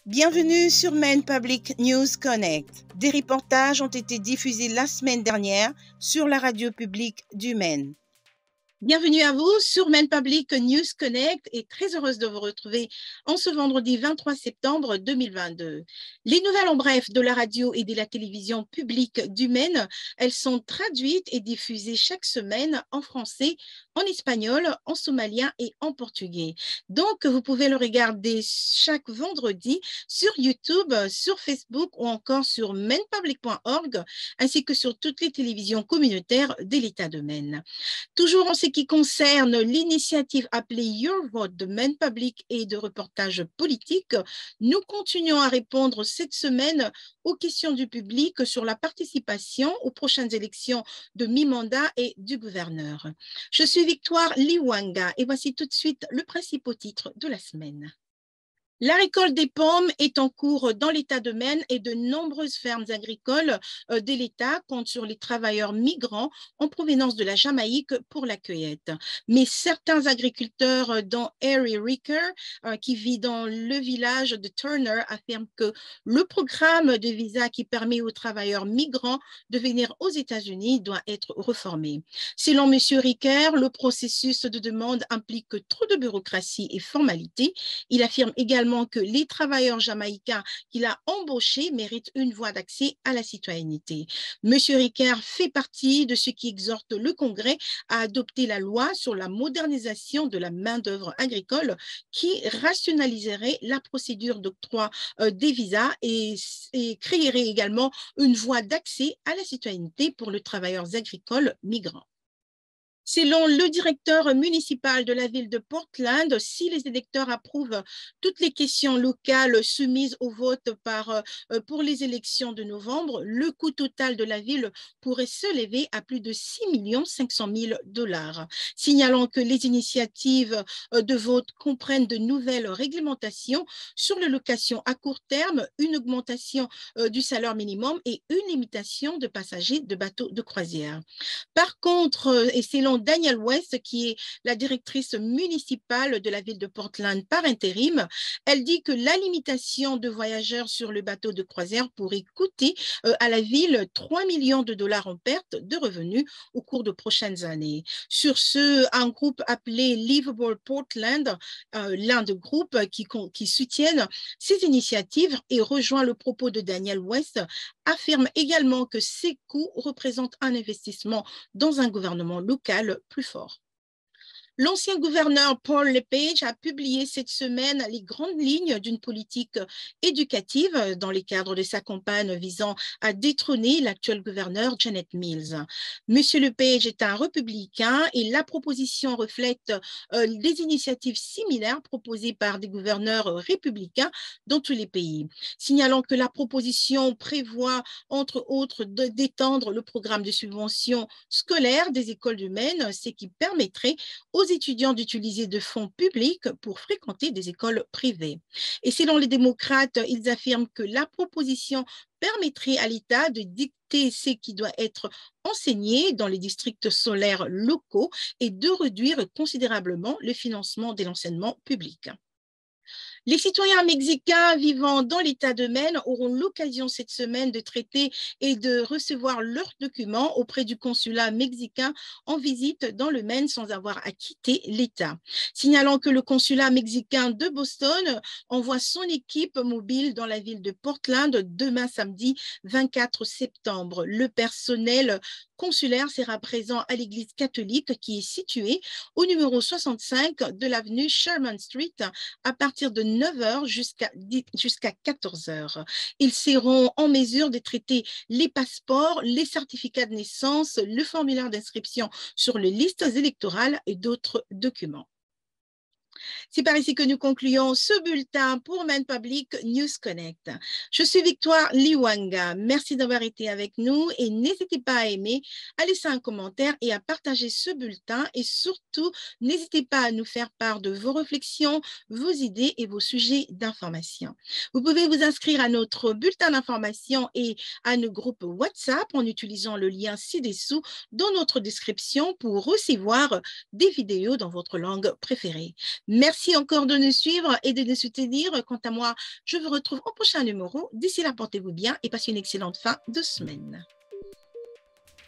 Bienvenue sur Maine Public News Connect. Des reportages ont été diffusés la semaine dernière sur la radio publique du Maine. Bienvenue à vous sur Maine Public News Connect et très heureuse de vous retrouver en ce vendredi 23 septembre 2022. Les nouvelles en bref de la radio et de la télévision publique du Maine, elles sont traduites et diffusées chaque semaine en français, en espagnol, en somalien et en portugais. Donc, vous pouvez le regarder chaque vendredi sur YouTube, sur Facebook ou encore sur mainepublic.org ainsi que sur toutes les télévisions communautaires de l'État de Maine. Toujours en ce qui concerne l'initiative appelée Your Vote de Maine Public et de reportage politique, nous continuons à répondre cette semaine aux questions du public sur la participation aux prochaines élections de mi-mandat et du gouverneur. Je suis Victoire Liwanga et voici tout de suite le principal titre de la semaine. La récolte des pommes est en cours dans l'État de Maine et de nombreuses fermes agricoles de l'État comptent sur les travailleurs migrants en provenance de la Jamaïque pour la cueillette. Mais certains agriculteurs, dont Harry Ricker, qui vit dans le village de Turner, affirment que le programme de visa qui permet aux travailleurs migrants de venir aux États-Unis doit être reformé. Selon M. Ricker, le processus de demande implique trop de bureaucratie et formalités. Il affirme également que les travailleurs jamaïcains qu'il a embauchés méritent une voie d'accès à la citoyenneté. M. Ricker fait partie de ceux qui exhortent le Congrès à adopter la loi sur la modernisation de la main-d'œuvre agricole qui rationaliserait la procédure d'octroi des visas et créerait également une voie d'accès à la citoyenneté pour les travailleurs agricoles migrants. Selon le directeur municipal de la ville de Portland, si les électeurs approuvent toutes les questions locales soumises au vote pour les élections de novembre, le coût total de la ville pourrait s'élever à plus de 6 500 000 $. Signalant que les initiatives de vote comprennent de nouvelles réglementations sur la location à court terme, une augmentation du salaire minimum et une limitation de passagers de bateaux de croisière. Par contre, et selon Danielle West, qui est la directrice municipale de la ville de Portland par intérim, elle dit que la limitation de voyageurs sur le bateau de croisière pourrait coûter à la ville 3 millions de $ en perte de revenus au cours de prochaines années. Sur ce, un groupe appelé Livable Portland, l'un des groupes qui soutiennent ces initiatives et rejoint le propos de Danielle West, affirme également que ces coûts représentent un investissement dans un gouvernement local plus fort. L'ancien gouverneur Paul LePage a publié cette semaine les grandes lignes d'une politique éducative dans le cadre de sa campagne visant à détrôner l'actuel gouverneur Janet Mills. Monsieur LePage est un républicain et la proposition reflète des initiatives similaires proposées par des gouverneurs républicains dans tous les pays. Signalant que la proposition prévoit, entre autres, d'étendre le programme de subvention scolaire des écoles du Maine, ce qui permettrait aux étudiants d'utiliser de fonds publics pour fréquenter des écoles privées. Et selon les démocrates, ils affirment que la proposition permettrait à l'État de dicter ce qui doit être enseigné dans les districts scolaires locaux et de réduire considérablement le financement de l'enseignement public. Les citoyens mexicains vivant dans l'État de Maine auront l'occasion cette semaine de traiter et de recevoir leurs documents auprès du consulat mexicain en visite dans le Maine sans avoir à quitter l'État. Signalant que le consulat mexicain de Boston envoie son équipe mobile dans la ville de Portland demain samedi 24 septembre. Le personnel consulaire sera présent à l'église catholique qui est située au numéro 65 de l'avenue Sherman Street à partir de 9h jusqu'à 14h. Ils seront en mesure de traiter les passeports, les certificats de naissance, le formulaire d'inscription sur les listes électorales et d'autres documents. C'est par ici que nous concluons ce bulletin pour Maine Public News Connect. Je suis Victoire Liwanga. Merci d'avoir été avec nous et n'hésitez pas à aimer, à laisser un commentaire et à partager ce bulletin et surtout, n'hésitez pas à nous faire part de vos réflexions, vos idées et vos sujets d'information. Vous pouvez vous inscrire à notre bulletin d'information et à nos groupes WhatsApp en utilisant le lien ci-dessous dans notre description pour recevoir des vidéos dans votre langue préférée. Merci encore de nous suivre et de nous soutenir. Quant à moi, je vous retrouve au prochain numéro. D'ici là, portez-vous bien et passez une excellente fin de semaine.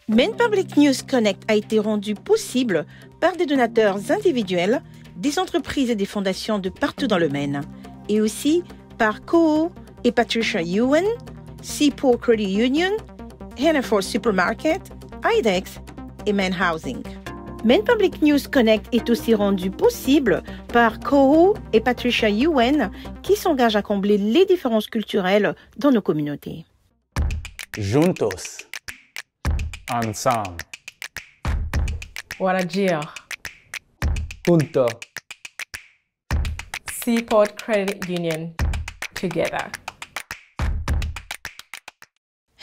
Maine Public News Connect a été rendu possible par des donateurs individuels, des entreprises et des fondations de partout dans le Maine, et aussi par Koho et Patricia Ewan, Seaport Credit Union, Hannaford Supermarket, IDEX et Maine Housing. Maine Public News Connect est aussi rendu possible par Koho et Patricia Ewan qui s'engagent à combler les différences culturelles dans nos communautés. Juntos. Ensemble. Warajir. Junto. Seaport Credit Union. Together.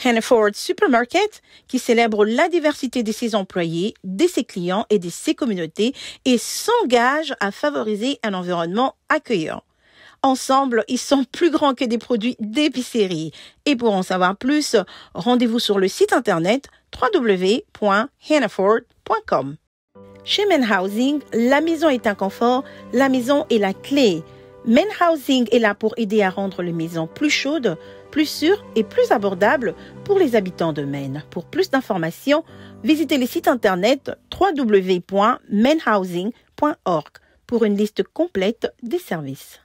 Hannaford Supermarket, qui célèbre la diversité de ses employés, de ses clients et de ses communautés et s'engage à favoriser un environnement accueillant. Ensemble, ils sont plus grands que des produits d'épicerie. Et pour en savoir plus, rendez-vous sur le site internet www.hannaford.com. Chez Maine Housing, la maison est un confort, la maison est la clé. Maine Housing est là pour aider à rendre les maisons plus chaudes, plus sûres et plus abordables pour les habitants de Maine. Pour plus d'informations, visitez le site internet www.mainhousing.org pour une liste complète des services.